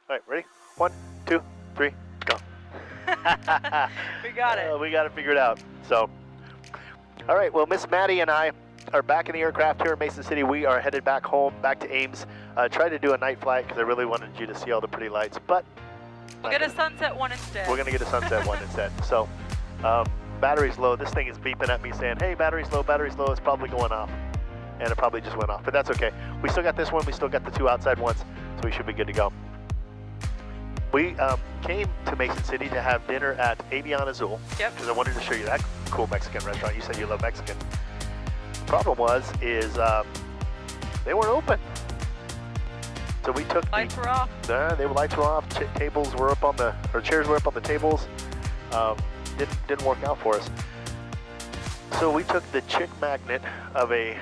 right, ready? 1, 2, 3, go. We got it. We got it figured out. So, all right, well, Miss Maddie and I are back in the aircraft here in Mason City. We are headed back home, back to Ames. Tried to do a night flight because I really wanted you to see all the pretty lights, but we'll get a sunset one instead. We're going to get a sunset one instead. So, battery's low. This thing is beeping at me saying, hey, battery's low, it's probably going off. And it probably just went off, but that's okay. We still got this one. We still got the 2 outside ones, so we should be good to go. We came to Mason City to have dinner at Avian Azul. Yep. Because I wanted to show you that cool Mexican restaurant. You said you love Mexican. The problem is they weren't open. So we took lights were off. Lights were off. Tables were up on the, or chairs were up on the tables. Didn't work out for us. So we took the chick magnet of a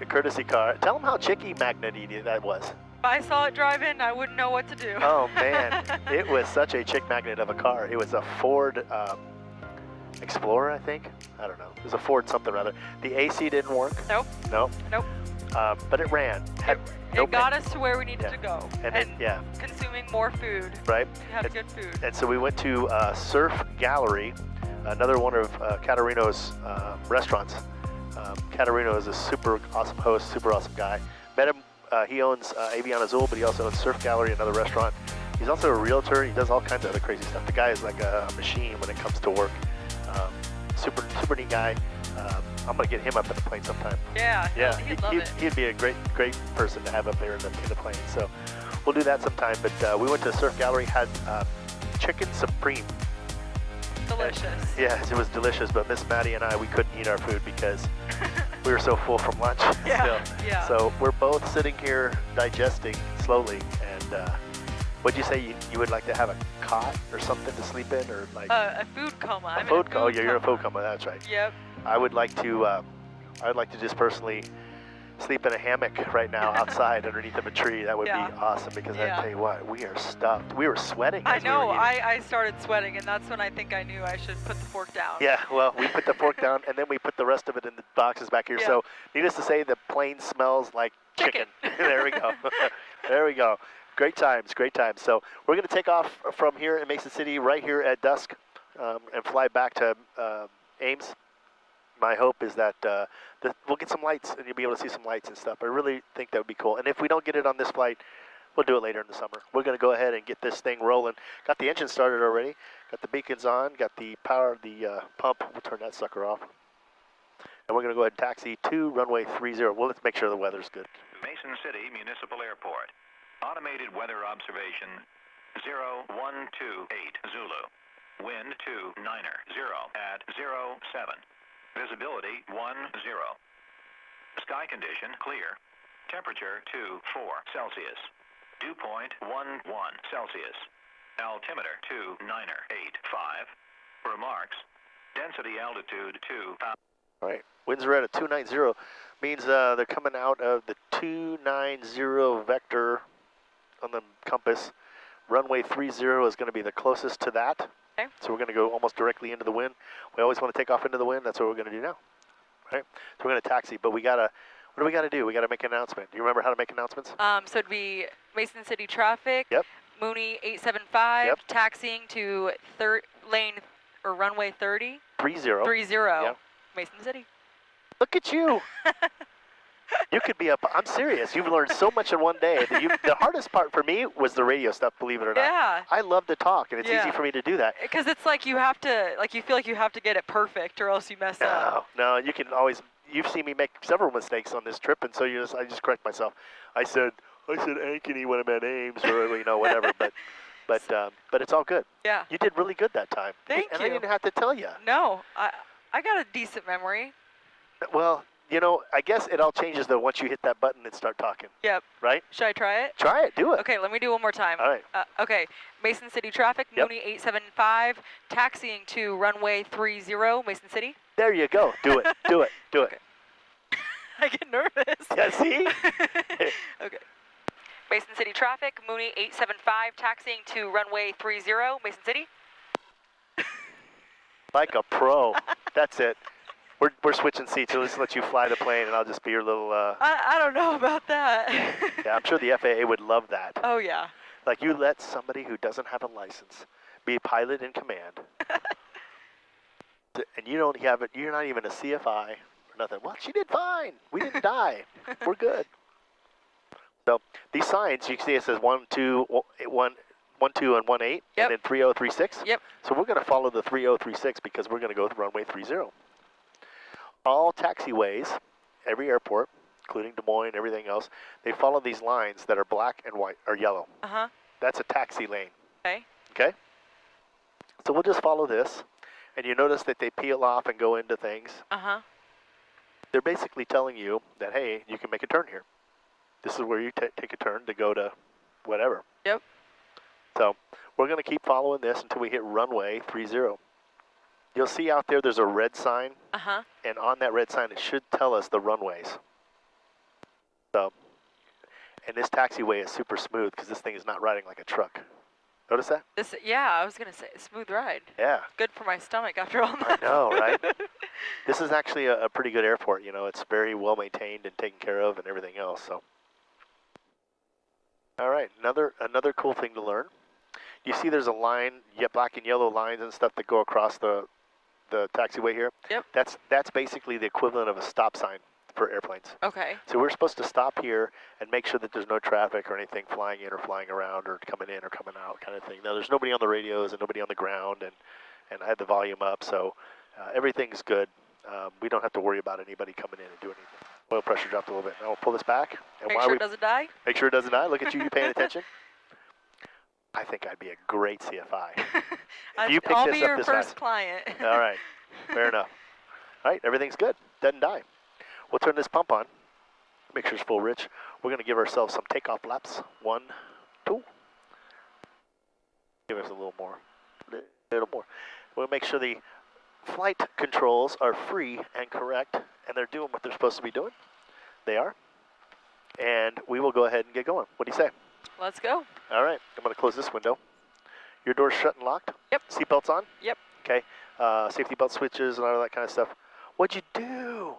courtesy car. Tell them how chicky magnet-y that was. If I saw it driving, I wouldn't know what to do. Oh man, it was such a chick magnet of a car. It was a Ford Explorer, I think. I don't know. It was a Ford something or other. The AC didn't work. Nope. Nope. Nope. But it ran. It got us to where we needed to go. And consuming more food. Right. We have good food. And so we went to Surf Gallery, another one of Caterino's restaurants. Caterino is a super awesome host, super awesome guy. Met him. He owns Avian Azul, but he also owns Surf Gallery, another restaurant. He's also a realtor. He does all kinds of other crazy stuff. The guy is like a machine when it comes to work. Super neat guy. I'm gonna get him up in the plane sometime. Yeah, he'd love it. He'd be a great person to have up there in the plane. So we'll do that sometime. But we went to Surf Gallery, had chicken supreme. Delicious. Yes, it was delicious. But Miss Maddie and I, we couldn't eat our food because we were so full from lunch. Yeah. So we're both sitting here digesting slowly. And what'd you say? You would like to have a cot or something to sleep in, or like a food coma? A food coma. You're a food coma. That's right. Yep. I would like to just personally sleep in a hammock right now outside underneath of a tree. That would be awesome because I tell you what, we are stuffed. We were sweating. I know. I started sweating, and that's when I think I knew I should put the fork down. Yeah. Well, we put the fork down, and then we put the rest of it in the boxes back here. Yeah. So, needless to say, the plane smells like chicken. There we go. There we go. Great times. So we're going to take off from here in Mason City right here at dusk and fly back to Ames. My hope is that we'll get some lights and you'll be able to see some lights and stuff. I really think that would be cool. And if we don't get it on this flight, we'll do it later in the summer. We're going to go ahead and get this thing rolling. Got the engine started already. Got the beacons on. Got the power of the pump. We'll turn that sucker off. And we're going to go ahead and taxi to runway 30. Well, let's make sure the weather's good. Mason City Municipal Airport. Automated weather observation 0128 Zulu. Wind 29 0 at 07. Visibility 10. Sky condition clear. Temperature 24 Celsius. Dew point 11 Celsius. Altimeter 2985. Remarks. Density altitude 2. All right. Winds are at a 290. Means they're coming out of the 290 vector on the compass. Runway 30 is going to be the closest to that. Okay. So we're going to go almost directly into the wind. We always want to take off into the wind. That's what we're going to do now. Right? So we're going to taxi, but what do we got to do? We got to make an announcement. Do you remember how to make announcements? So it'd be Mason City traffic. Yep. Mooney 875. Yep. Taxiing to lane or runway 30. 30. 30. Yep. Mason City. Look at you. You could be I'm serious. You've learned so much in one day. The hardest part for me was the radio stuff, believe it or not. Yeah. I love to talk, and it's easy for me to do that. Because it's like you feel like you have to get it perfect or else you mess up. No, you can always, you've seen me make several mistakes on this trip, and so I just correct myself. I said Ankeny when I'm at Ames, or whatever, but it's all good. Yeah. You did really good that time. Thank you. And you. I didn't have to tell you. No, I got a decent memory. Well, I guess it all changes though once you hit that button and start talking. Yep. Right? Should I try it? Try it. Do it. Okay, let me do one more time. All right. Okay, Mason City traffic, Yep. Mooney 875, taxiing to runway 30, Mason City. There you go. Do it. Do it. Do it. Okay. I get nervous. Yeah, see? Okay. Mason City traffic, Mooney 875, taxiing to runway 30, Mason City. Like a pro. That's it. We're switching seats. So let's let you fly the plane, and I'll just be your little. I don't know about that. Yeah, I'm sure the FAA would love that. Oh, yeah. Like you let somebody who doesn't have a license be a pilot in command, and you don't have it. You're not even a CFI or nothing. Well, she did fine. We didn't die. We're good. So these signs, you can see it says 1, 2, 1, 1, 2, and 1, 8, Yep. and then 3036. Yep. So we're going to follow the 3036 because we're going to go with runway 30. All taxiways, every airport, including Des Moines, everything else, they follow these lines that are black and white or yellow. Uh-huh. That's a taxi lane. Okay. Okay? So we'll just follow this, and you notice that they peel off and go into things. Uh-huh. They're basically telling you that, hey, you can make a turn here. This is where you take a turn to go to whatever. Yep. So we're going to keep following this until we hit runway 30. You'll see out there there's a red sign, Uh-huh. and on that red sign it should tell us the runways. So, and this taxiway is super smooth because this thing is not riding like a truck. Notice that? Yeah, I was going to say, smooth ride. Yeah. Good for my stomach after all I that. know, right? This is actually a pretty good airport. You know, it's very well maintained and taken care of and everything else. So, all right, another cool thing to learn. You see, there's a line, black and yellow lines and stuff that go across the taxiway here. Yep. That's basically the equivalent of a stop sign for airplanes. Okay. So we're supposed to stop here and make sure that there's no traffic or anything flying in or flying around or coming in or coming out kind of thing. Now, there's nobody on the radios and nobody on the ground, and I had the volume up, so everything's good. We don't have to worry about anybody coming in and doing anything. Oil pressure dropped a little bit. Now we'll pull this back. And Make sure it doesn't die? Make sure it doesn't die. Look at you paying attention. I think I'd be a great CFI. I'll be your first client. All right. Fair enough. All right. Everything's good. Doesn't die. We'll turn this pump on. Make sure it's full rich. We're going to give ourselves some takeoff laps. 1, 2. Give us a little more. We'll make sure the flight controls are free and correct, and they're doing what they're supposed to be doing. They are. And we will go ahead and get going. What do you say? Let's go. All right. I'm going to close this window. Your door's shut and locked? Yep. Seatbelt's on? Yep. Okay. Safety belt switches and all that kind of stuff. What'd you do?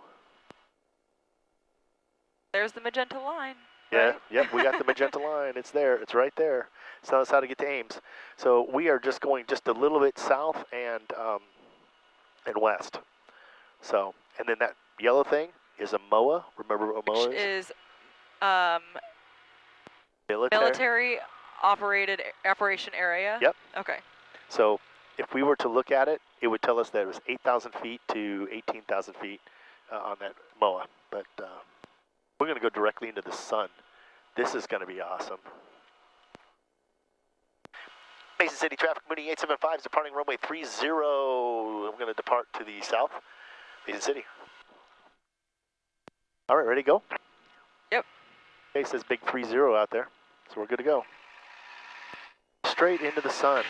There's the magenta line. Yeah, right? yep, we got the magenta line. It's there. It's right there. It's telling us how to get to Ames. So we are just going just a little bit south and west. So, and then that yellow thing is a MOA. Remember what a MOA Which is? is Military. operated operation area? Yep. Okay. So if we were to look at it, it would tell us that it was 8,000 feet to 18,000 feet on that MOA. But we're going to go directly into the sun. This is going to be awesome. Mason City traffic, Mooney 875 is departing runway 30. I'm going to depart to the south. Mason City. All right, ready to go? Yep. Okay, it says big 30 out there, so we're good to go. Straight into the sun.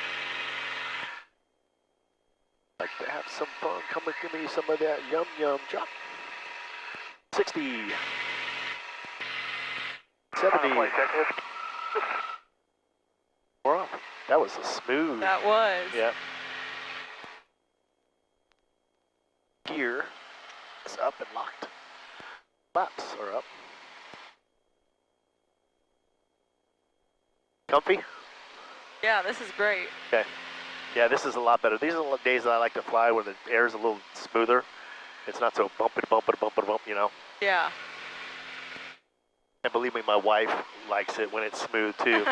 Like to have some fun. Come and give me some of that yum yum drop. 60. 70. We're off. That was a smooth. That was. Yeah. Gear is up and locked. Flaps are up. Comfy? Yeah, this is great. Okay. Yeah, this is a lot better. These are the days that I like to fly where the air is a little smoother. It's not so bump, you know? Yeah. And believe me, my wife likes it when it's smooth too.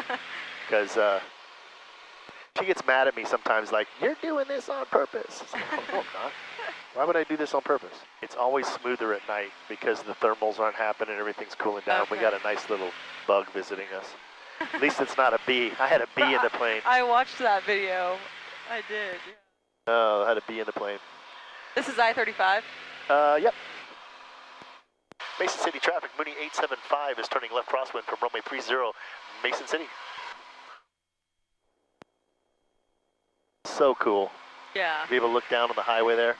Because she gets mad at me sometimes, like, you're doing this on purpose. It's like, oh, no, I'm not. Why would I do this on purpose? It's always smoother at night because the thermals aren't happening and everything's cooling down. Okay. We got a nice little bug visiting us. At least it's not a bee. I had a bee in the plane. I watched that video. I did. Oh, I had a bee in the plane. This is I-35? Yep. Mason City traffic, Mooney 875 is turning left crosswind from runway 30, Mason City. So cool. Yeah. Be able to look down on the highway there.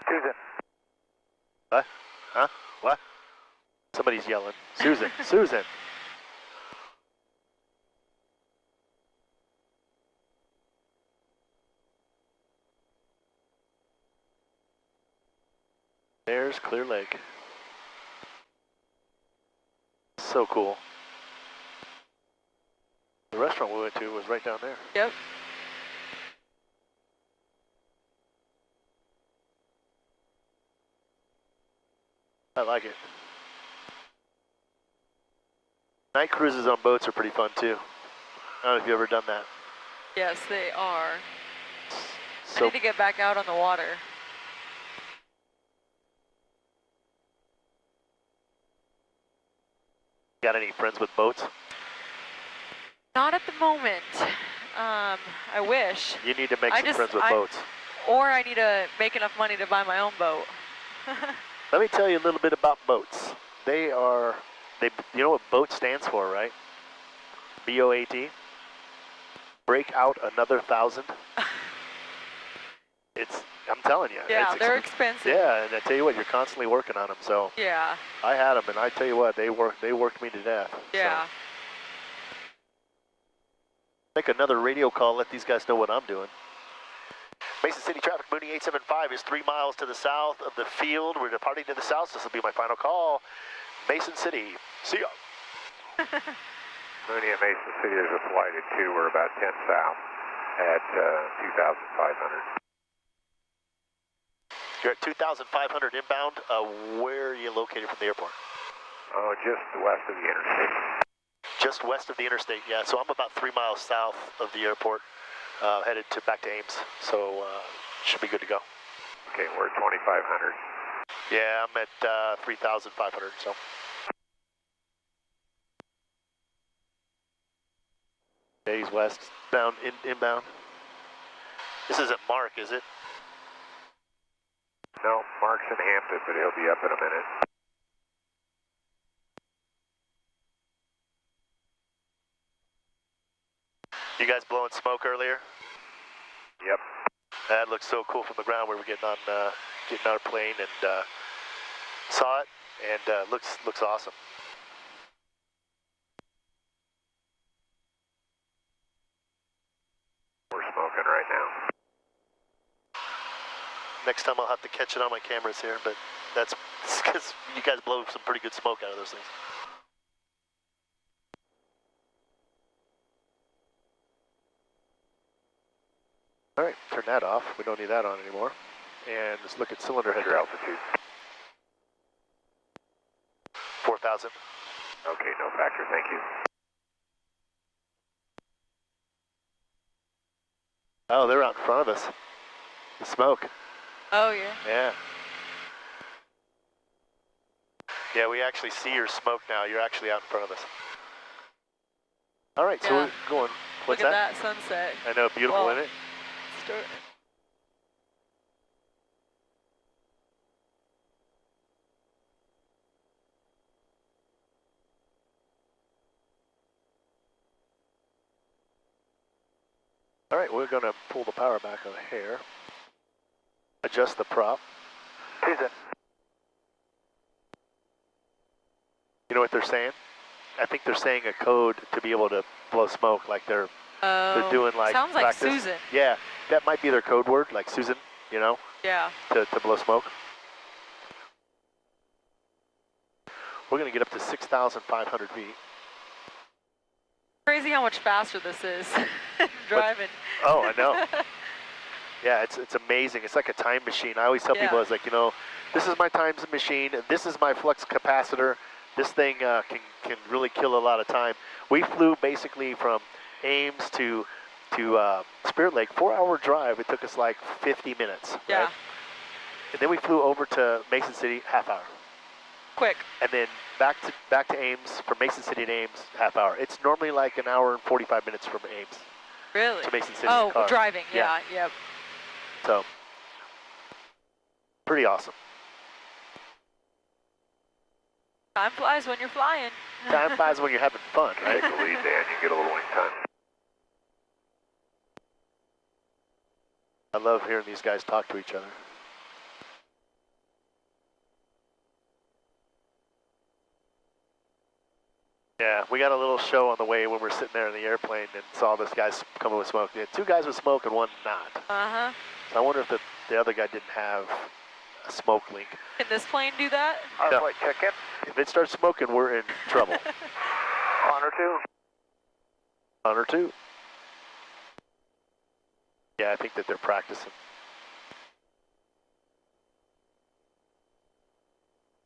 Susan. What? Huh? What? Somebody's yelling. Susan, Susan. There's Clear Lake. So cool. The restaurant we went to was right down there. Yep. I like it. Night cruises on boats are pretty fun too. I don't know if you've ever done that. Yes, they are. I So need to get back out on the water. got any friends with boats? Not at the moment. I wish. You need to make some friends with boats. Or I need to make enough money to buy my own boat. Let me tell you a little bit about boats. You know what BOAT stands for, right? B-O-A-T. Break out another 1,000. I'm telling you. Yeah, it's they're expensive. Yeah, and I tell you what, you're constantly working on them. So Yeah. I had them, and I tell you what, they worked me to death. Yeah. So. Make another radio call, let these guys know what I'm doing. Mason City traffic, Mooney 875 is 3 miles to the south of the field. We're departing to the south. This will be my final call. Mason City, see ya. Mooney at Mason City, there's a flight at 2. We're about 10 south at 2,500. You're at 2,500 inbound. Where are you located from the airport? Oh, just west of the interstate. Just west of the interstate, yeah. So I'm about 3 miles south of the airport, headed back to Ames. So should be good to go. Okay, we're at 2,500. Yeah, I'm at 3,500. So. Yeah, he's west, inbound. This isn't Mark, is it? No, Mark's in Hampton, but he'll be up in a minute. You guys blowing smoke earlier? Yep. That looks so cool from the ground. We were getting on our plane and saw it, and looks awesome. We're smoking right now. Next time I'll have to catch it on my cameras here, but that's because you guys blow some pretty good smoke out of those things. All right, turn that off. We don't need that on anymore. And let's look at cylinder head. Your altitude. 4,000. Okay, no factor, thank you. Oh, they're out in front of us. The smoke. Oh, yeah. Yeah. Yeah, we actually see your smoke now. You're actually out in front of us. All right, so we're going. What's Look at that sunset. I know, beautiful, Whoa. isn't it? All right, we're going to pull the power back on here. Adjust the prop. Susan. You know what they're saying? I think they're saying a code to be able to blow smoke, like they're doing like sounds like practice. Susan. Yeah, that might be their code word, like Susan, you know, Yeah. to blow smoke. We're going to get up to 6,500 feet. Crazy how much faster this is driving. Oh, I know. Yeah, it's amazing. It's like a time machine. I always tell people, I was like, you know, this is my time machine. This is my flux capacitor. This thing can really kill a lot of time. We flew basically from Ames to Spirit Lake, 4-hour drive. It took us like 50 minutes. Yeah. Right? And then we flew over to Mason City, half hour. Quick. And then back to Ames, from Mason City to Ames, half hour. It's normally like an hour and 45 minutes from Ames. Really? To Mason City. Oh, in car. driving. Yeah. Yep. So, pretty awesome. Time flies when you're flying. Time flies when you're having fun, right? Take the lead, Dan. You get a little wing time. I love hearing these guys talk to each other. Yeah, we got a little show on the way when we're sitting there in the airplane and saw this guy coming with smoke. They had 2 guys with smoke and 1 not. Uh-huh. So I wonder if the other guy didn't have a smoke link. Can this plane do that? No. Flight check-in. If it starts smoking, we're in trouble. On or 2. On or 2. Yeah, I think that they're practicing.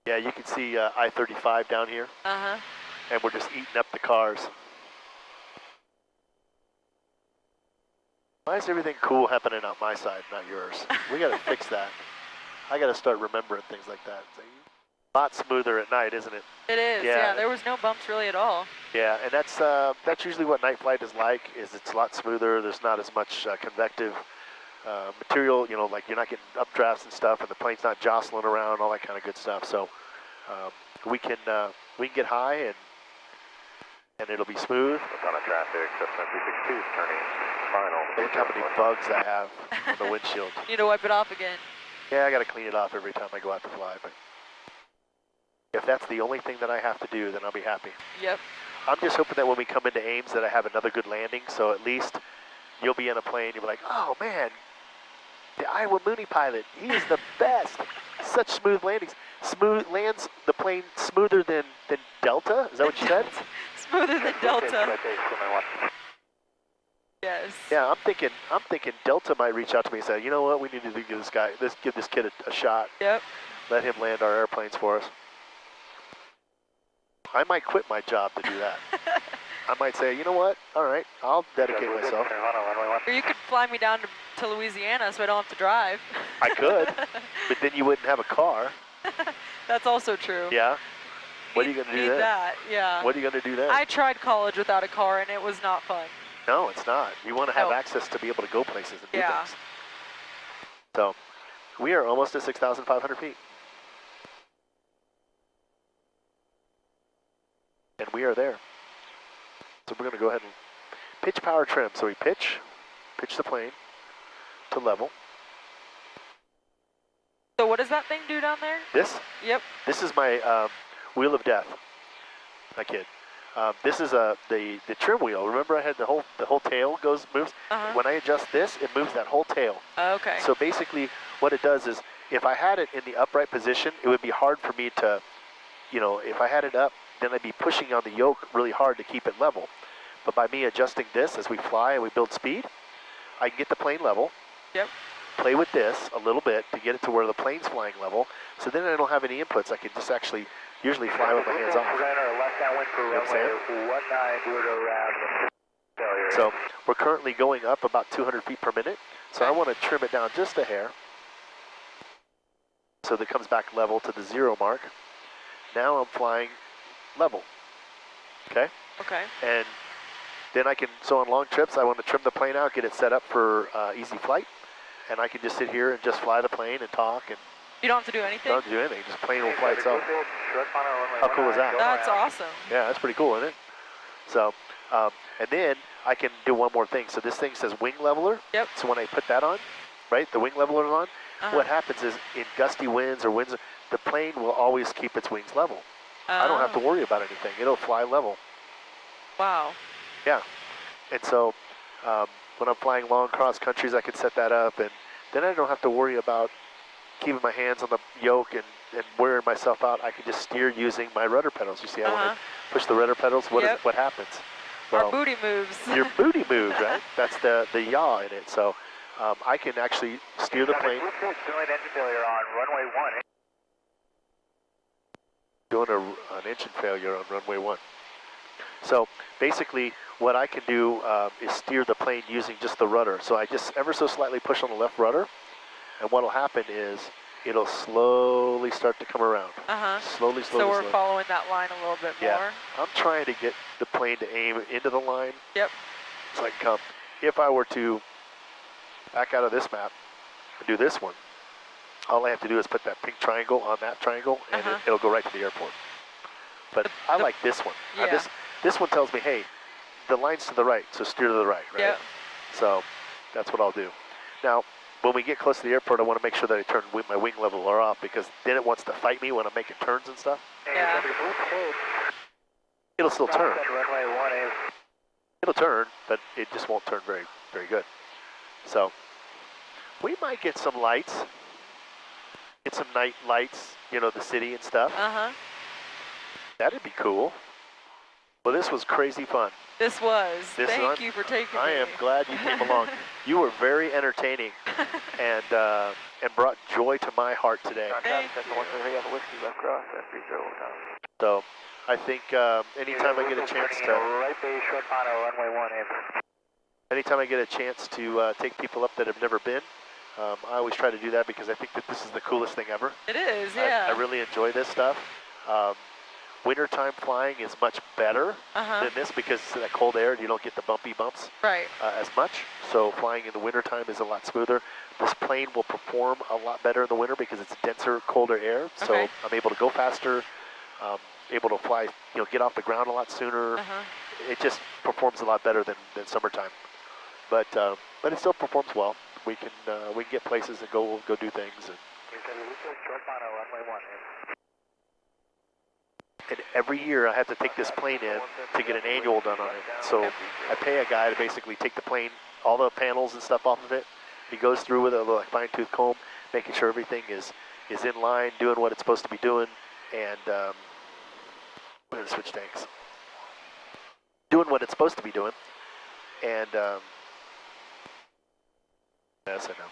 Yeah, you can see I-35 down here. Uh-huh. And we're just eating up the cars. Why is everything cool happening on my side, not yours? We got to fix that. I got to start remembering things like that. It's a lot smoother at night, isn't it? It is, yeah. There was no bumps really at all. Yeah, and that's usually what night flight is like. Is it's a lot smoother. There's not as much convective material. You know, like you're not getting updrafts and stuff, and the plane's not jostling around, all that kind of good stuff. So we can get high and it'll be smooth. On a traffic, 762 is turning final. Look how many bugs I have on the windshield. You need to wipe it off again. Yeah, I got to clean it off every time I go out to fly. But if that's the only thing that I have to do, then I'll be happy. Yep. I'm just hoping that when we come into Ames that I have another good landing, so at least you'll be in a plane, you'll be like, oh man, the Iowa Mooney pilot, he is the best. Such smooth landings. Smooth lands the plane smoother than Delta? Is that what you said? Smoother than Delta. Yes. Yeah, I'm thinking Delta might reach out to me and say, you know what, we need to give this kid a shot. Yep. Let him land our airplanes for us. I might quit my job to do that. I might say, you know what, all right, I'll dedicate myself. Or you could fly me down to Louisiana so I don't have to drive. I could, but then you wouldn't have a car. That's also true. Yeah. What are you going to do then? That, yeah. What are you going to do then? I tried college without a car, and it was not fun. No, it's not. You want to have No. access to be able to go places and do Yeah. things. So, we are almost at 6,500 feet. And we are there. So we're going to go ahead and pitch power trim. So we pitch the plane to level. So what does that thing do down there? This? Yep. This is my wheel of death. I kid. This is the trim wheel. Remember, I had the whole tail moves. Uh-huh. When I adjust this, it moves that whole tail. Okay. So basically, what it does is, if I had it in the upright position, it would be hard for me to, if I had it up, then I'd be pushing on the yoke really hard to keep it level. But by me adjusting this as we fly and we build speed, I can get the plane level. Yep. Play with this a little bit to get it to where the plane's flying level. So then I don't have any inputs. I can just actually usually fly with my hands off. So we're currently going up about 200 feet per minute. So I want to trim it down just a hair so that it comes back level to the 0 mark. Now I'm flying level. Okay? Okay. And then I can, so on long trips, I want to trim the plane out, get it set up for easy flight. And I can just sit here and just fly the plane and talk. And you don't have to do anything? don't have to do anything. Just plane will fly itself. How cool is that? That's awesome. Yeah, that's pretty cool, isn't it? So, and then I can do one more thing. So this thing says wing leveler. Yep. So when I put that on, right, the wing leveler is on, Uh-huh. what happens is in gusty winds or winds, the plane will always keep its wings level. I don't have to worry about anything. It'll fly level. Wow. Yeah. And so when I'm flying long cross countries, I can set that up, and then I don't have to worry about keeping my hands on the yoke and wearing myself out. I can just steer using my rudder pedals. You see how when I push the rudder pedals, what happens? Well, our booty moves. Your booty moves, right? That's the yaw in it. So I can actually steer the plane. Engine failure on runway 1. Doing an engine failure on runway 1. So basically what I can do is steer the plane using just the rudder. So I just ever so slightly push on the left rudder, and what will happen is it'll slowly start to come around. Slowly. So we're following that line a little bit more. I'm trying to get the plane to aim into the line. Yep. So I can come. If I were to back out of this map and do this one, all I have to do is put that pink triangle on that triangle, and it'll go right to the airport. But I like this one. Yeah. This one tells me, hey, the line's to the right, so steer to the right, right? Yep. So that's what I'll do. Now, when we get close to the airport, I want to make sure that I turn my wing leveler off, because then it wants to fight me when I'm making turns and stuff. Yeah. it'll still turn. Runway 1 Ames. It'll turn, but it just won't turn very, very good. So we might get some lights, get some night lights, you know, the city and stuff. Uh-huh. That'd be cool. Well, this was crazy fun. This was. Thank you for taking me. I am glad you came along. You were very entertaining and brought joy to my heart today. Thank So I think anytime I get a chance to, Right base, short final, runway 1 Ames. anytime I get a chance to take people up that have never been, I always try to do that because I think that this is the coolest thing ever. It is, yeah. I really enjoy this stuff. Wintertime flying is much better than this because of that cold air, you don't get the bumpy bumps Right. as much. So flying in the wintertime is a lot smoother. This plane will perform a lot better in the winter because it's denser, colder air. So Okay. I'm able to go faster, able to fly, you know, get off the ground a lot sooner. It just performs a lot better than summertime. But it still performs well. We can get places and go do things. Short final, runway 1 Ames. And every year I have to take this plane in to get an annual done on it. So I pay a guy to basically take the plane, all the panels and stuff off of it. He goes through with a little fine-tooth comb, making sure everything is in line, doing what it's supposed to be doing, and we're going to switch tanks. Doing what it's supposed to be doing, and yes, I know.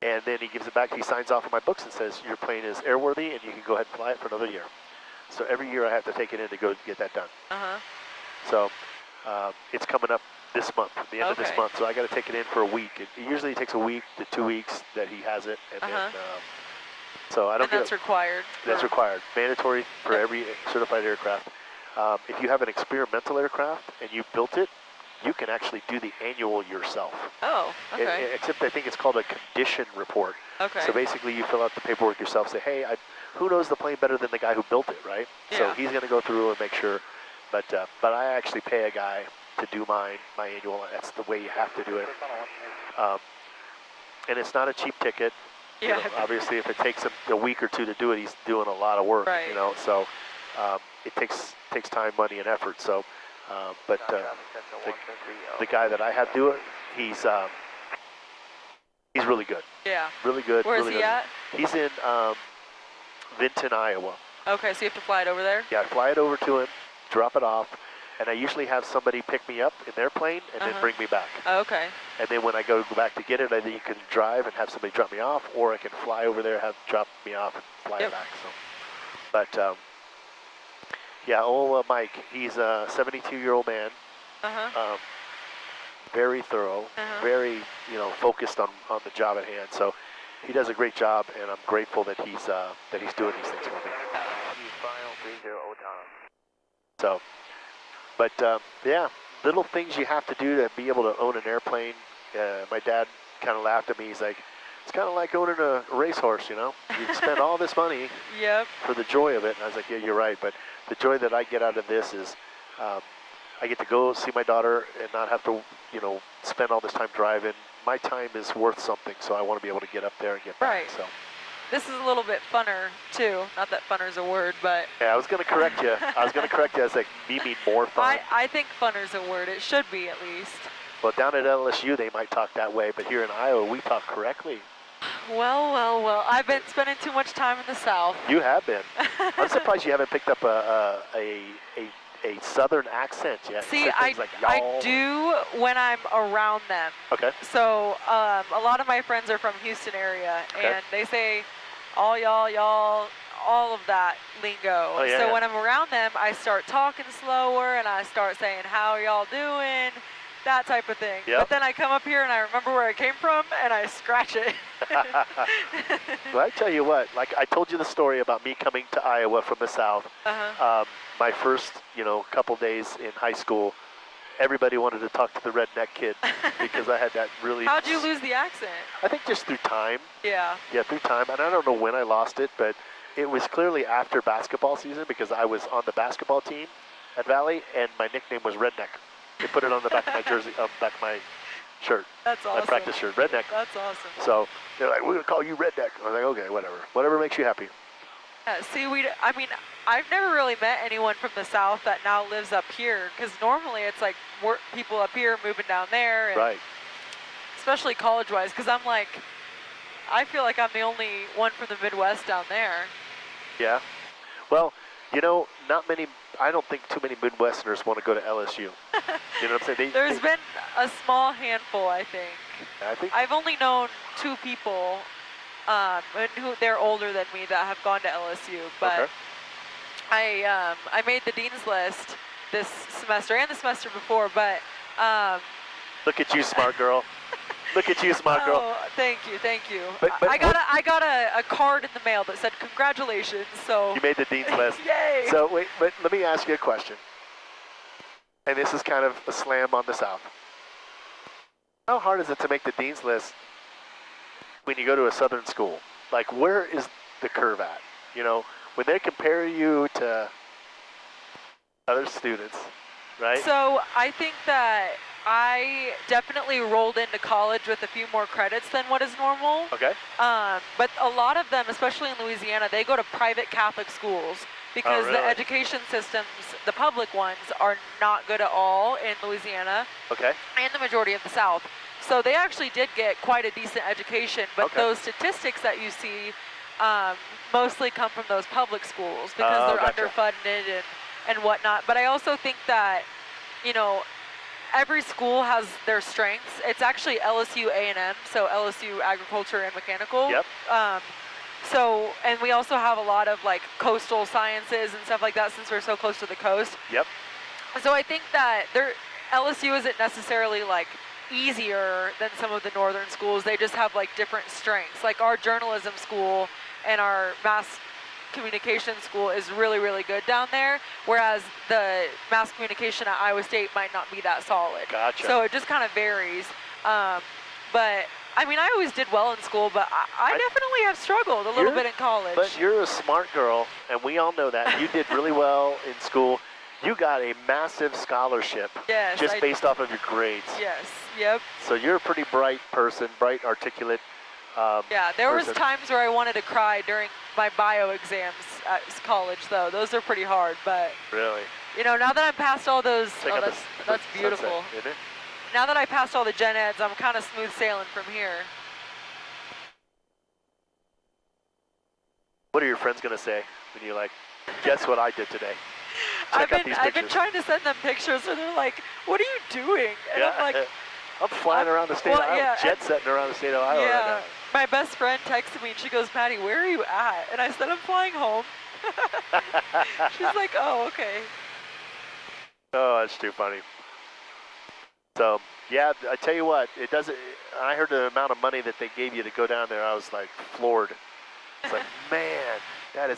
And then he gives it back, he signs off on my books and says, your plane is airworthy and you can go ahead and fly it for another year. So every year I have to take it in to go get that done. So it's coming up this month, the end of this month. So I got to take it in for a week. It usually takes a week to 2 weeks that he has it. And then, so I don't And that's required. That's required. Mandatory for every certified aircraft. If you have an experimental aircraft and you built it, you can actually do the annual yourself. Oh, okay. Except I think it's called a condition report. Okay. So basically you fill out the paperwork yourself, say, hey, who knows the plane better than the guy who built it, right? Yeah. So he's going to go through and make sure. But I actually pay a guy to do my annual. That's the way you have to do it. And it's not a cheap ticket. Yeah. You know, obviously, if it takes him a week or two to do it, he's doing a lot of work. Right. You know, so it takes time, money, and effort. So, the guy that I have do it, he's really good. Yeah. Really good. Where really is he at? He's in Vinton, Iowa. Okay, so you have to fly it over there? Yeah, I fly it over to him, drop it off, and I usually have somebody pick me up in their plane and then bring me back. Oh, okay. And then when I go back to get it, either you can drive and have somebody drop me off, or I can fly over there, have drop me off, and fly it back. So, but yeah, old Mike, he's a 72-year-old man. Very thorough, very focused on the job at hand. So he does a great job, and I'm grateful that he's doing these things for me. So, but yeah, little things you have to do to be able to own an airplane. My dad kind of laughed at me. He's like, it's kind of like owning a racehorse, you know? You spend all this money for the joy of it. And I was like, yeah, you're right. But the joy that I get out of this is I get to go see my daughter and not have to, spend all this time driving. My time is worth something, so I want to be able to get up there and get back. Right. So. This is a little bit funner, too. Not that funner is a word, but... Yeah, I was going to correct you. I was like, me mean more fun. I think funner is a word. It should be, at least. Well, down at LSU, they might talk that way, but here in Iowa, we talk correctly. Well. I've been spending too much time in the South. You have been. I'm surprised you haven't picked up a Southern accent yet. See, I do when I'm around them. Okay. So a lot of my friends are from Houston area, and they say all y'all, all of that lingo. Oh, yeah, so when I'm around them, I start talking slower, and I start saying, how y'all doing? That type of thing. Yep. But then I come up here and I remember where I came from and I scratch it. Well, I tell you what, like I told you the story about me coming to Iowa from the South. My first, couple days in high school, everybody wanted to talk to the redneck kid because I had that really... How'd you lose the accent? I think just through time. Yeah. Yeah, through time. And I don't know when I lost it, but it was clearly after basketball season because I was on the basketball team at Valley and my nickname was Redneck. They put it on the back of my jersey, back of my shirt. That's awesome. My practice shirt, Redneck. That's awesome. So they're like, we're going to call you Redneck. I was like, okay, whatever. Whatever makes you happy. See, I mean, I've never really met anyone from the South that now lives up here, because normally it's like people up here moving down there, and Right. especially college-wise, because I'm like, I feel like I'm the only one from the Midwest down there. Yeah. Well, you know, not many. I don't think too many Midwesterners want to go to LSU. You know what I'm saying? There's been a small handful, I think. I think. I've only known 2 people, and they're older than me, that have gone to LSU. But Okay. I made the dean's list this semester and the semester before. But Look at you, smart girl. Look at you, smart girl. oh, thank you, thank you. But I got a card in the mail that said congratulations. So You made the dean's list. Yay! So wait, but let me ask you a question. And this is kind of a slam on the South. How hard is it to make the dean's list when you go to a Southern school? Like, where is the curve at? You know, when they compare you to other students, right? So I think that I definitely rolled into college with a few more credits than what is normal. Okay. But a lot of them, especially in Louisiana, they go to private Catholic schools because the really? education systems, the public ones, are not good at all in Louisiana Okay. and the majority of the South. So they actually did get quite a decent education, but Okay. those statistics that you see mostly come from those public schools because they're gotcha. underfunded and whatnot. But I also think that, you know, every school has their strengths. It's actually LSU A&M, so LSU Agriculture and Mechanical. Yep. So, and we also have a lot of like coastal sciences and stuff like that since we're so close to the coast. Yep. So I think that LSU isn't necessarily like easier than some of the northern schools. They just have like different strengths. Like our journalism school and our mass communication school is really, really good down there, whereas the mass communication at Iowa State might not be that solid. Gotcha. So it just kind of varies. But I mean, I always did well in school, but I definitely have struggled a little bit in college. But you're a smart girl, and we all know that. You did really well in school. You got a massive scholarship Yes, just based off of your grades. Yes, yep. So you're a pretty bright person, bright, articulate. Yeah, there was person. times where I wanted to cry during my bio exams at college, though. Those are pretty hard, but Really? you know, now that I'm past all those, Check out that's the beautiful. sunset, isn't it? Now that I passed all the gen eds, I'm kind of smooth sailing from here. What are your friends going to say when you're like, guess what I did today? Check out these I've been pictures. trying to send them pictures, and they're like, "What are you doing?" And I'm like, I'm flying around the state of Ohio, jet setting around the state of Ohio yeah. right My best friend texted me, and she goes, "Maddie, where are you at?" And I said, "I'm flying home." now. She's like, "Oh, okay." Oh, that's too funny. So, yeah, I tell you what, it doesn't. I heard the amount of money that they gave you to go down there. I was like floored. It's like, man, that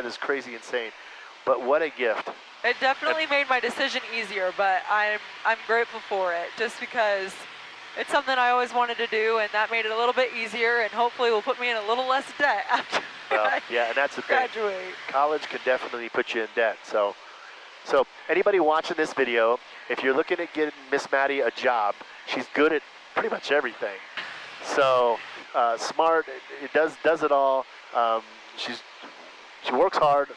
is crazy insane. But what a gift. It definitely made my decision easier, but I'm grateful for it, just because it's something I always wanted to do, and that made it a little bit easier, and hopefully will put me in a little less debt after I yeah, and that's the thing. graduate. College can definitely put you in debt. So anybody watching this video, if you're looking at getting Miss Maddie a job, she's good at pretty much everything. So smart, it does it all. She works hard.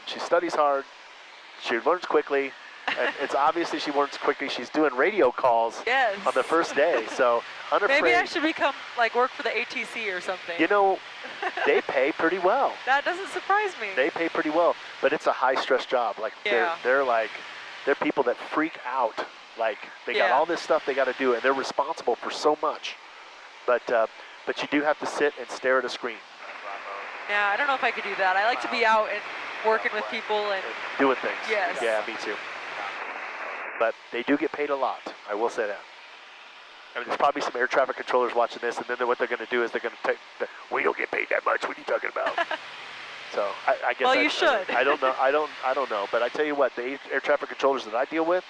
She studies hard. She learns quickly. And it's obviously she learns quickly. She's doing radio calls Yes. on the first day. So unafraid. Maybe I should work for the ATC or something. You know, they pay pretty well. That doesn't surprise me. They pay pretty well, but it's a high-stress job. Like Yeah. they're people that freak out. Like they got Yeah. all this stuff they got to do, and they're responsible for so much. But you do have to sit and stare at a screen. Yeah, I don't know if I could do that. I like to be out and working with people and Doing things. Yes. Yeah, me too. But they do get paid a lot. I will say that. I mean, there's probably some air traffic controllers watching this, and then what they're going to do is they're going to take. We don't get paid that much. What are you talking about? So I guess. Well, you should. I don't know. I don't know. But I tell you what, the air traffic controllers that I deal with,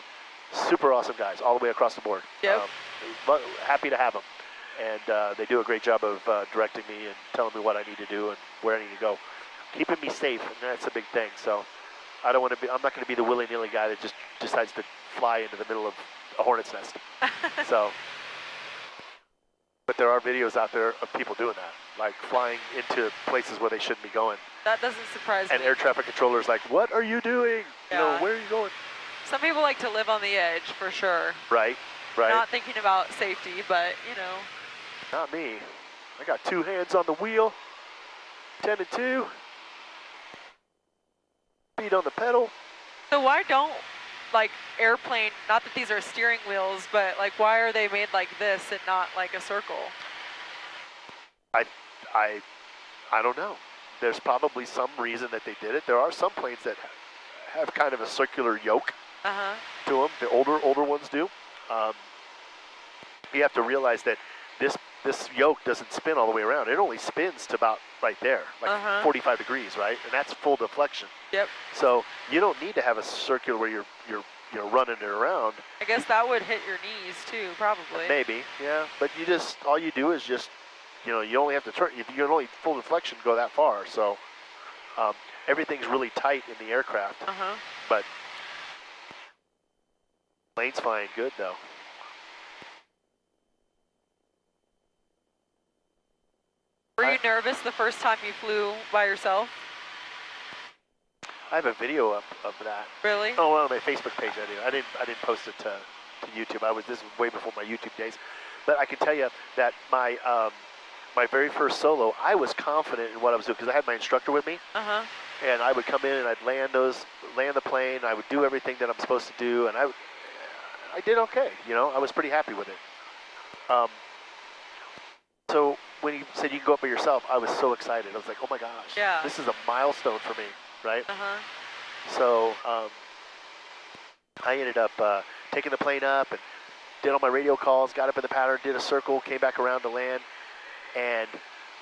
super awesome guys, all the way across the board. Yep. Happy to have them, and they do a great job of directing me and telling me what I need to do and where I need to go, keeping me safe, and that's a big thing. So I don't want to be. I'm not going to be the willy-nilly guy that just decides to fly into the middle of a hornet's nest. So But there are videos out there of people doing that, like flying into places where they shouldn't be going. That doesn't surprise me. And air traffic controllers like, what are you doing? Yeah. You know, where are you going? Some people like to live on the edge, for sure. Right, right. Not thinking about safety, but, you know. Not me. I got 2 hands on the wheel, 10 and 2. Feet on the pedal. So why don't, like, airplane, not that these are steering wheels, but, like, why are they made like this and not like a circle? I don't know. There's probably some reason that they did it. There are some planes that have kind of a circular yoke to them. The older ones do. You have to realize that this yoke doesn't spin all the way around. It only spins to about right there, like 45 degrees, right? And that's full deflection. Yep. So you don't need to have a circular where you're running it around. I guess that would hit your knees too, probably. Maybe, yeah. But all you do is just, you know, you only have to turn. You can only full deflection go that far. So everything's really tight in the aircraft. But plane's flying good though. Were you nervous the first time you flew by yourself? I have a video up of that. Really? Oh, well, on my Facebook page I didn't post it to YouTube. This was way before my YouTube days. But I can tell you that my my very first solo, I was confident in what I was doing because I had my instructor with me. And I would come in and I'd land the plane. I would do everything that I'm supposed to do, and I did okay. You know, I was pretty happy with it. So when you said you can go up by yourself, I was so excited. I was like, oh my gosh, this is a milestone for me, right? So I ended up taking the plane up and did all my radio calls, got up in the pattern, did a circle, came back around to land, and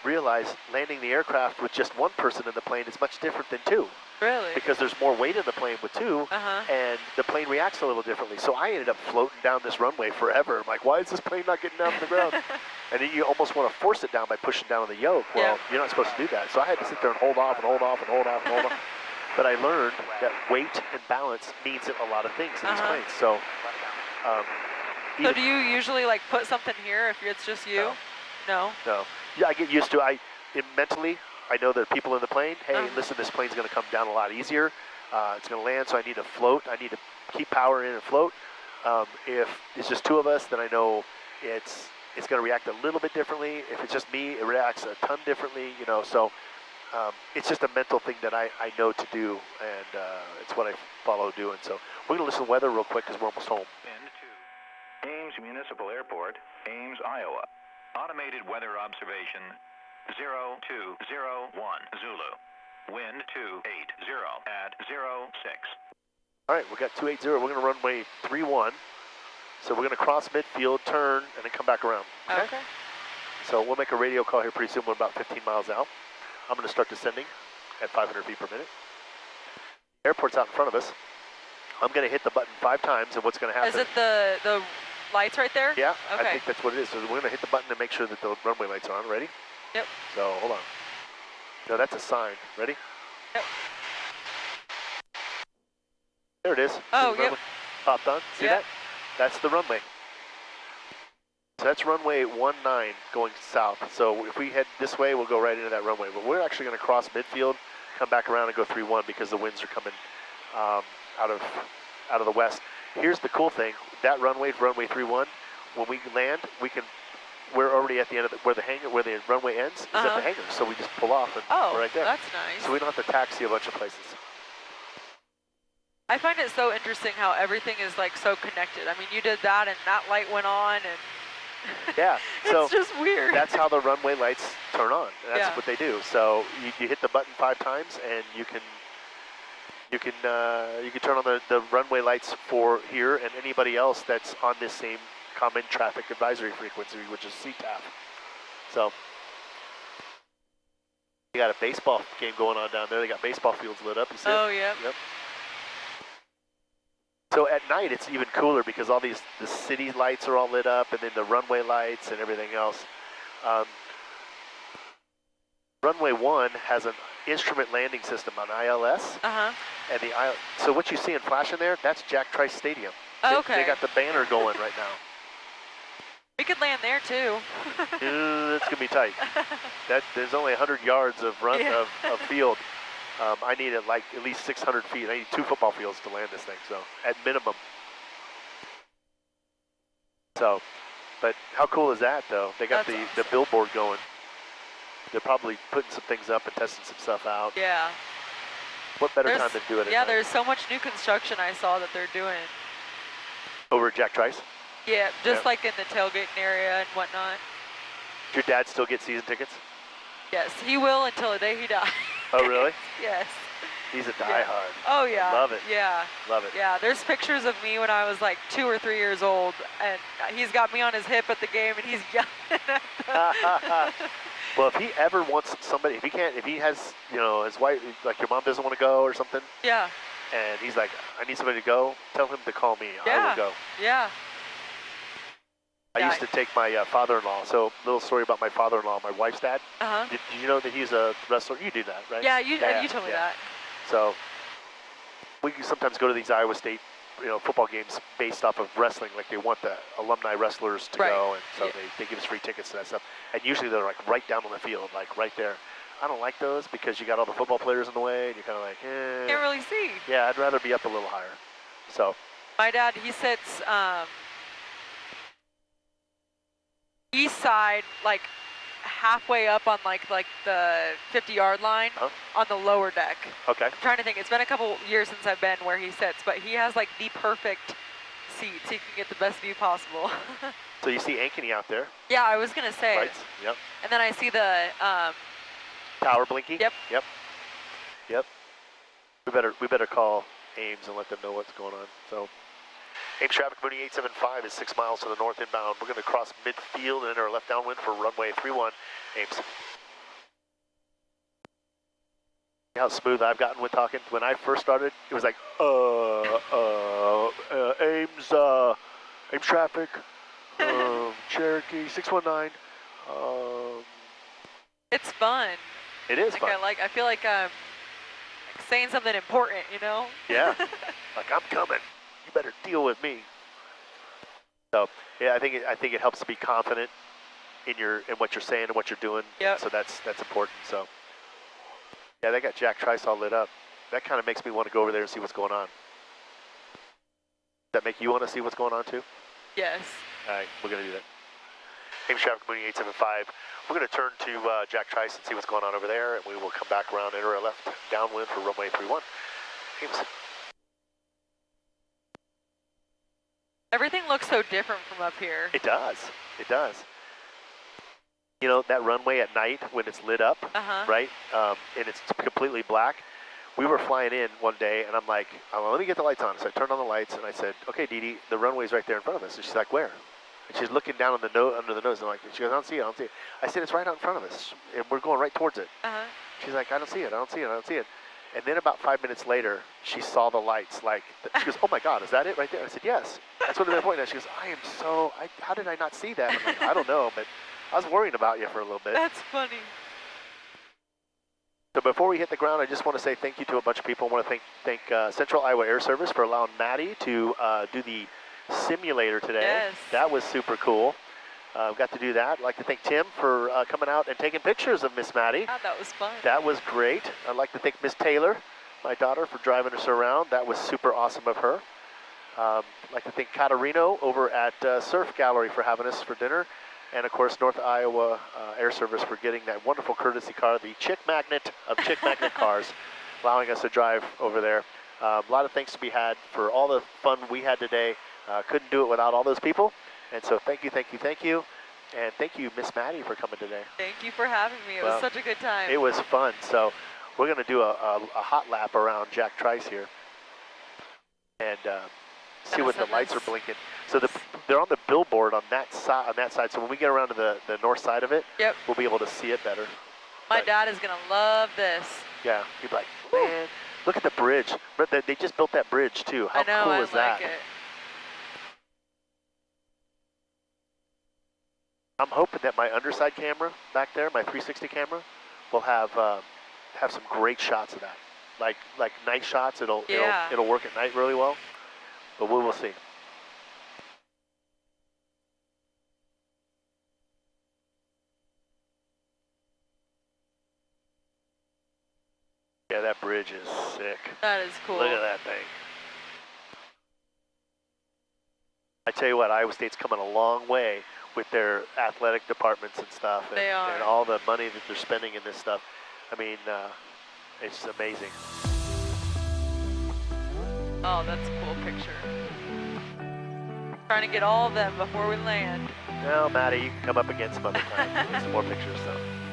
realized landing the aircraft with just one person in the plane is much different than 2. Really? Because there's more weight in the plane with 2, and the plane reacts a little differently. So I ended up floating down this runway forever. I'm like, why is this plane not getting down to the ground? And then you almost want to force it down by pushing down on the yoke. Well, you're not supposed to do that. So I had to sit there and hold off and hold off and hold off and hold off. But I learned that weight and balance means a lot of things in these planes. So, so do you usually like put something here if it's just you? No. No. Yeah, I get used to it. Mentally, I know there are people in the plane. Hey, listen, this plane's going to come down a lot easier. It's going to land, so I need to float. I need to keep power in and float. If it's just 2 of us, then I know it's going to react a little bit differently. If it's just me, it reacts a ton differently. You know, so it's just a mental thing that I know to do, and it's what I follow doing. So we're going to listen to weather real quick because we're almost home. Wind to Ames Municipal Airport, Ames, Iowa. Automated weather observation 0201 Zulu. Wind 280 at 06. All right, we got 280. We're going to runway 31. So we're going to cross midfield, turn, and then come back around. Okay. So we'll make a radio call here pretty soon. We're about 15 miles out. I'm going to start descending at 500 feet per minute. Airport's out in front of us. I'm going to hit the button 5 times, and what's going to happen? Is it the lights right there? Yeah, okay. I think that's what it is. So we're going to hit the button to make sure that the runway lights are on. Ready? Yep. So hold on. No, that's a sign. Ready? Yep. There it is. Oh, yep. Popped on. See that? That's the runway. So that's runway 19 going south. So if we head this way, we'll go right into that runway. But we're actually going to cross midfield, come back around and go 31 because the winds are coming out of the west. Here's the cool thing. That runway 31, when we land, we're already at the end of where the runway ends is at the hangar. So we just pull off and we're right there. That's nice. So we don't have to taxi a bunch of places. I find it so interesting how everything is like so connected. I mean, you did that and that light went on and yeah, it's just weird. That's how the runway lights turn on. That's what they do. So you hit the button 5 times and you can turn on the runway lights for here and anybody else that's on this same common traffic advisory frequency, which is CTAF. So you got a baseball game going on down there. They got baseball fields lit up. You see it? Yeah. Yep. So at night it's even cooler because all the city lights are all lit up, and then the runway lights and everything else. Runway 1 has an instrument landing system on ILS. And so what you see in flashing there, that's Jack Trice Stadium. Okay. They got the banner going right now. We could land there too. It's gonna be tight. There's only 100 yards of run Yeah. of field. I need like at least 600 feet. I need 2 football fields to land this thing, so at minimum. So, but how cool is that though? They got That's the awesome. billboard going. They're probably putting some things up and testing some stuff out. Yeah. What better time than do it at Yeah, night? there's so much new construction I saw that they're doing. Over at Jack Trice? Yeah, just Yeah. like in the tailgating area and whatnot. Does your dad still get season tickets? Yes, he will until the day he dies. Oh, really? Yes. He's a Yeah. diehard. Oh yeah. Love it. Yeah. Love it. Yeah, there's pictures of me when I was like 2 or 3 years old, and he's got me on his hip at the game, and he's yelling at them. Well, if he ever wants somebody, if he has, his wife, like your mom doesn't want to go or something, Yeah. and he's like, I need somebody to go, tell him to call me. I Yeah. will go. Yeah. I used to take my father-in-law. So, little story about my father-in-law, my wife's dad. Uh-huh. Did you know that he's a wrestler? You do that, right? Yeah, you told me that. So, we can sometimes go to these Iowa State, football games based off of wrestling. Like they want the alumni wrestlers to Right. go, and so Yeah. they give us free tickets to that stuff. And usually they're like right down on the field, like right there. I don't like those because you got all the football players in the way, and you're kind of like, Can't really see. Yeah, I'd rather be up a little higher. So, My dad, he sits east side, like halfway up on like the 50-yard line on the lower deck. okay. I'm trying to think. It's been a couple years since I've been where he sits, but he has like the perfect seats. He can get the best view possible. So you see Ankeny out there, Yeah, I was gonna say. lights. Yep. And then I see the Tower blinking. Yep. Yep. We better call Ames and let them know what's going on. So, Ames traffic, Mooney 875 is 6 miles to the north inbound. We're going to cross midfield and enter a left downwind for runway 31, Ames. See how smooth I've gotten with talking? When I first started, it was like, Ames traffic, Cherokee 619. it's fun. It is fun. I feel like I'm saying something important, Yeah, like I'm coming. You better deal with me. So yeah, I think it helps to be confident in what you're saying and what you're doing. Yep. So that's important. So yeah, they got Jack Trice all lit up. That kind of makes me want to go over there and see what's going on. Does that make you want to see what's going on too? Yes. All right, we're gonna do that. Ames traffic, Mooney 875. We're going to turn to Jack Trice and see what's going on over there, and we will come back around, enter a left downwind for runway 31. Ames. Everything looks so different from up here. It does. It does. That runway at night when it's lit up, right? And it's completely black. We were flying in one day, and I'm like, let me get the lights on. So I turned on the lights, and I said, okay, Dee Dee, the runway's right there in front of us. And she's like, where? And she's looking down on under the nose, and she goes, I don't see it. I said, it's right out in front of us, and we're going right towards it. She's like, I don't see it. And then about 5 minutes later, she saw the lights. She goes, oh my God, is that it right there? I said, yes. That's what they're pointing at. She goes, how did I not see that? I'm like, I don't know, but I was worrying about you for a little bit. That's funny. So before we hit the ground, I just want to say thank you to a bunch of people. I want to thank Central Iowa Air Service for allowing Maddie to do the simulator today. Yes. That was super cool. Got to do that. I'd like to thank Tim for coming out and taking pictures of Miss Maddie. Yeah, that was fun. That was great. I'd like to thank Miss Taylor, my daughter, for driving us around. That was super awesome of her. I'd like to thank Katarino over at Surf Gallery for having us for dinner. And of course, North Iowa Air Service for getting that wonderful courtesy car, the Chick Magnet of Chick Magnet cars, allowing us to drive over there. A lot of thanks to be had for all the fun we had today. Couldn't do it without all those people. And so thank you. And thank you, Miss Maddie, for coming today. Thank you for having me. It was such a good time. It was fun. So we're going to do a hot lap around Jack Trice here and see what the lights are blinking. So they're on the billboard on that side. So when we get around to the north side of it, we'll be able to see it better. My dad is going to love this. Yeah, he'd be like, man, look at the bridge. They just built that bridge too. How I know, cool I is that? like it. I'm hoping that my underside camera back there, my 360 camera, will have some great shots of that. Like night shots. It'll work at night really well. But we will see. Yeah, that bridge is sick. That is cool. Look at that thing. I tell you what, Iowa State's coming a long way with their athletic departments and stuff, and, They are. and all the money that they're spending in this stuff. I mean, it's amazing. Oh, that's a cool picture. Trying to get all of them before we land. Now, Maddie, you can come up again some other time. Get some more pictures, though.